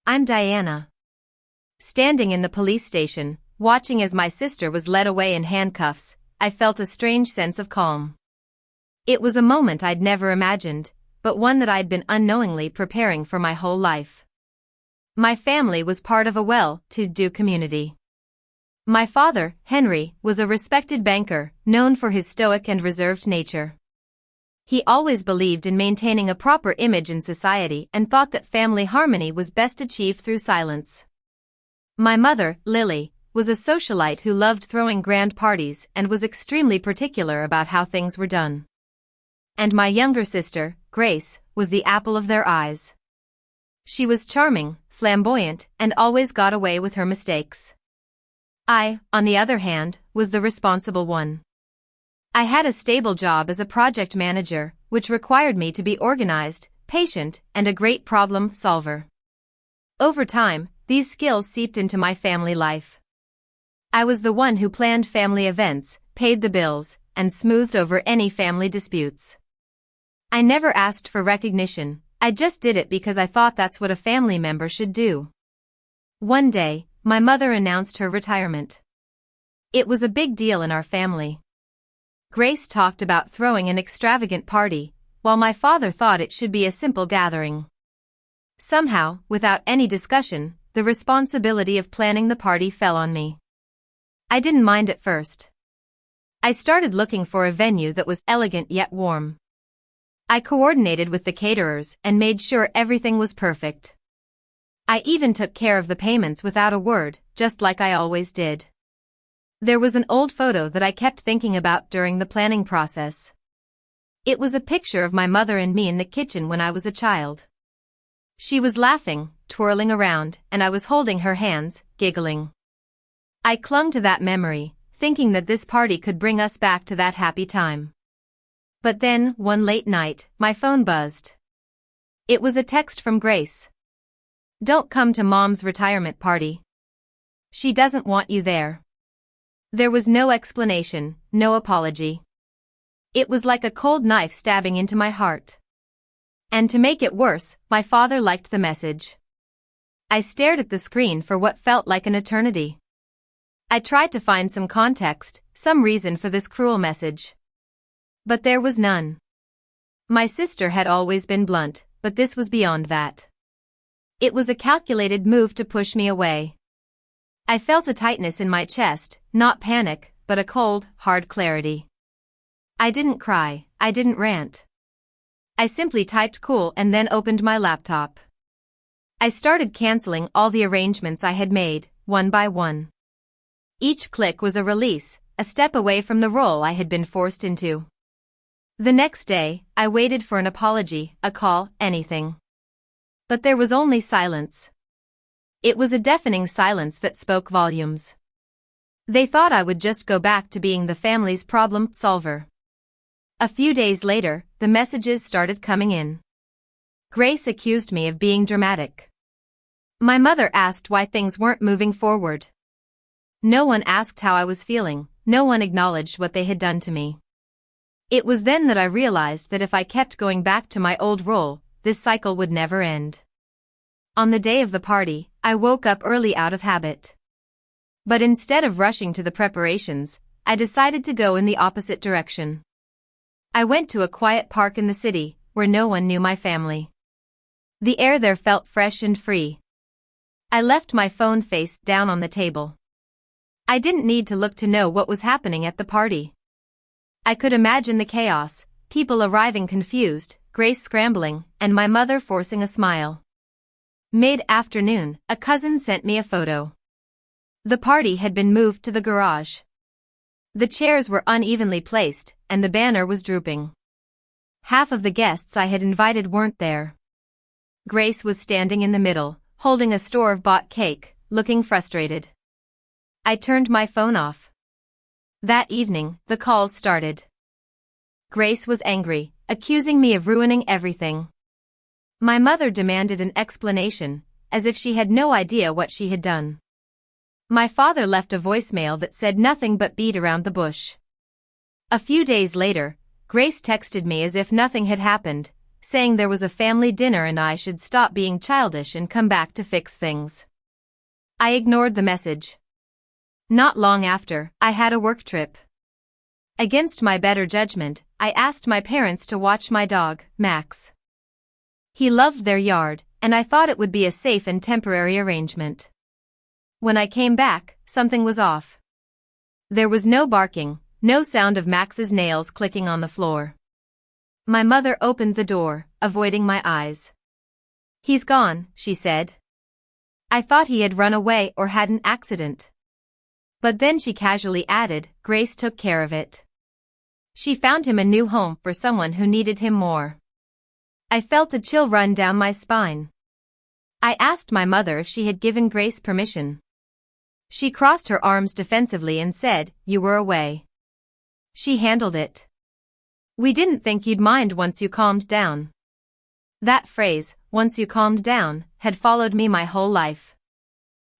I'm Diana. Standing in the police station, watching as my sister was led away in handcuffs, I felt a strange sense of calm. It was a moment I'd never imagined, but one that I'd been unknowingly preparing for my whole life. My family was part of a well-to-do community. My father, Henry, was a respected banker, known for his stoic and reserved nature. He always believed in maintaining a proper image in society and thought that family harmony was best achieved through silence. My mother, Lily, was a socialite who loved throwing grand parties and was extremely particular about how things were done. And my younger sister, Grace, was the apple of their eyes. She was charming, flamboyant, and always got away with her mistakes. I, on the other hand, was the responsible one. I had a stable job as a project manager, which required me to be organized, patient, and a great problem solver. Over time, these skills seeped into my family life. I was the one who planned family events, paid the bills, and smoothed over any family disputes. I never asked for recognition, I just did it because I thought that's what a family member should do. One day, my mother announced her retirement. It was a big deal in our family. Grace talked about throwing an extravagant party, while my father thought it should be a simple gathering. Somehow, without any discussion, the responsibility of planning the party fell on me. I didn't mind at first. I started looking for a venue that was elegant yet warm. I coordinated with the caterers and made sure everything was perfect. I even took care of the payments without a word, just like I always did. There was an old photo that I kept thinking about during the planning process. It was a picture of my mother and me in the kitchen when I was a child. She was laughing, twirling around, and I was holding her hands, giggling. I clung to that memory, thinking that this party could bring us back to that happy time. But then, one late night, my phone buzzed. It was a text from Grace. "Don't come to Mom's retirement party. She doesn't want you there." There was no explanation, no apology. It was like a cold knife stabbing into my heart. And to make it worse, my father liked the message. I stared at the screen for what felt like an eternity. I tried to find some context, some reason for this cruel message. But there was none. My sister had always been blunt, but this was beyond that. It was a calculated move to push me away. I felt a tightness in my chest, not panic, but a cold, hard clarity. I didn't cry, I didn't rant. I simply typed cool and then opened my laptop. I started canceling all the arrangements I had made, one by one. Each click was a release, a step away from the role I had been forced into. The next day, I waited for an apology, a call, anything. But there was only silence. It was a deafening silence that spoke volumes. They thought I would just go back to being the family's problem solver. A few days later, the messages started coming in. Grace accused me of being dramatic. My mother asked why things weren't moving forward. No one asked how I was feeling, no one acknowledged what they had done to me. It was then that I realized that if I kept going back to my old role, this cycle would never end. On the day of the party, I woke up early out of habit. But instead of rushing to the preparations, I decided to go in the opposite direction. I went to a quiet park in the city, where no one knew my family. The air there felt fresh and free. I left my phone face down on the table. I didn't need to look to know what was happening at the party. I could imagine the chaos, people arriving confused, Grace scrambling, and my mother forcing a smile. Mid-afternoon, a cousin sent me a photo. The party had been moved to the garage. The chairs were unevenly placed, and the banner was drooping. Half of the guests I had invited weren't there. Grace was standing in the middle, holding a store-bought cake, looking frustrated. I turned my phone off. That evening, the calls started. Grace was angry, accusing me of ruining everything. My mother demanded an explanation, as if she had no idea what she had done. My father left a voicemail that said nothing but beat around the bush. A few days later, Grace texted me as if nothing had happened, saying there was a family dinner and I should stop being childish and come back to fix things. I ignored the message. Not long after, I had a work trip. Against my better judgment, I asked my parents to watch my dog, Max. He loved their yard, and I thought it would be a safe and temporary arrangement. When I came back, something was off. There was no barking, no sound of Max's nails clicking on the floor. My mother opened the door, avoiding my eyes. "He's gone," she said. I thought he had run away or had an accident. But then she casually added, "Grace took care of it. She found him a new home for someone who needed him more." I felt a chill run down my spine. I asked my mother if she had given Grace permission. She crossed her arms defensively and said, "You were away. She handled it. We didn't think you'd mind once you calmed down." That phrase, "once you calmed down," had followed me my whole life.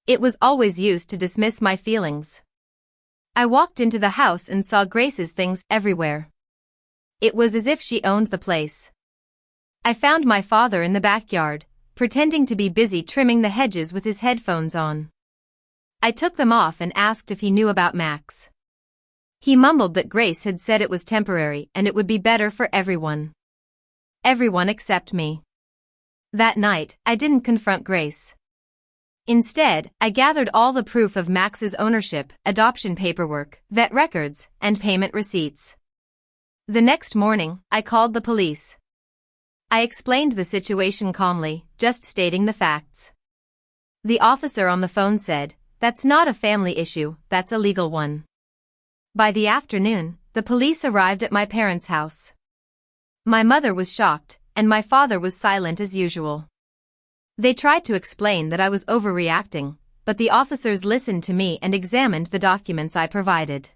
It was always used to dismiss my feelings. I walked into the house and saw Grace's things everywhere. It was as if she owned the place. I found my father in the backyard, pretending to be busy trimming the hedges with his headphones on. I took them off and asked if he knew about Max. He mumbled that Grace had said it was temporary and it would be better for everyone. Everyone except me. That night, I didn't confront Grace. Instead, I gathered all the proof of Max's ownership, adoption paperwork, vet records, and payment receipts. The next morning, I called the police. I explained the situation calmly, just stating the facts. The officer on the phone said, "That's not a family issue, that's a legal one." By the afternoon, the police arrived at my parents' house. My mother was shocked, and my father was silent as usual. They tried to explain that I was overreacting, but the officers listened to me and examined the documents I provided.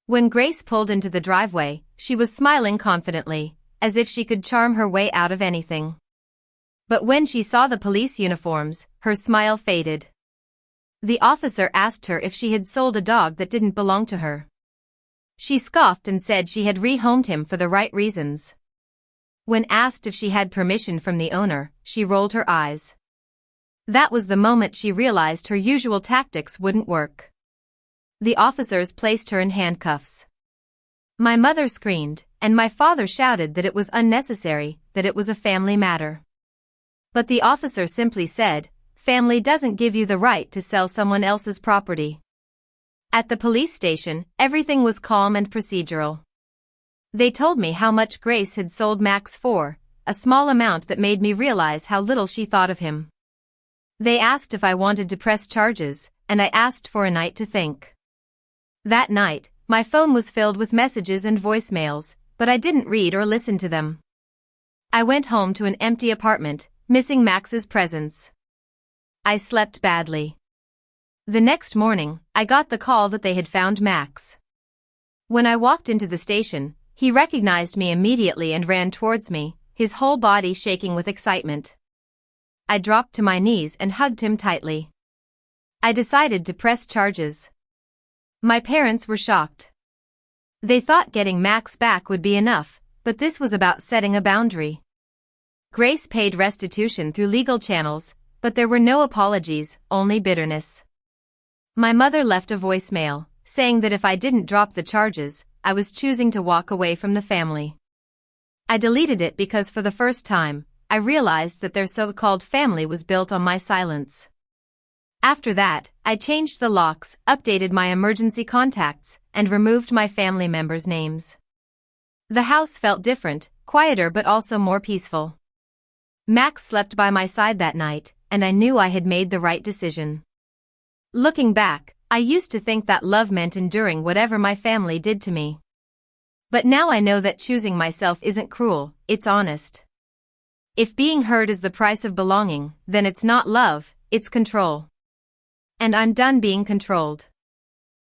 When Grace pulled into the driveway, she was smiling confidently, as if she could charm her way out of anything. But when she saw the police uniforms, her smile faded. The officer asked her if she had sold a dog that didn't belong to her. She scoffed and said she had rehomed him for the right reasons. When asked if she had permission from the owner, she rolled her eyes. That was the moment she realized her usual tactics wouldn't work. The officers placed her in handcuffs. My mother screamed, and my father shouted that it was unnecessary, that it was a family matter. But the officer simply said, "Family doesn't give you the right to sell someone else's property." At the police station, everything was calm and procedural. They told me how much Grace had sold Max for, a small amount that made me realize how little she thought of him. They asked if I wanted to press charges, and I asked for a night to think. That night, my phone was filled with messages and voicemails, but I didn't read or listen to them. I went home to an empty apartment, missing Max's presence. I slept badly. The next morning, I got the call that they had found Max. When I walked into the station, he recognized me immediately and ran towards me, his whole body shaking with excitement. I dropped to my knees and hugged him tightly. I decided to press charges. My parents were shocked. They thought getting Max back would be enough, but this was about setting a boundary. Grace paid restitution through legal channels, but there were no apologies, only bitterness. My mother left a voicemail, saying that if I didn't drop the charges, I was choosing to walk away from the family. I deleted it because for the first time, I realized that their so-called family was built on my silence. After that, I changed the locks, updated my emergency contacts, and removed my family members' names. The house felt different, quieter but also more peaceful. Max slept by my side that night, and I knew I had made the right decision. Looking back, I used to think that love meant enduring whatever my family did to me. But now I know that choosing myself isn't cruel, it's honest. If being heard is the price of belonging, then it's not love, it's control. And I'm done being controlled.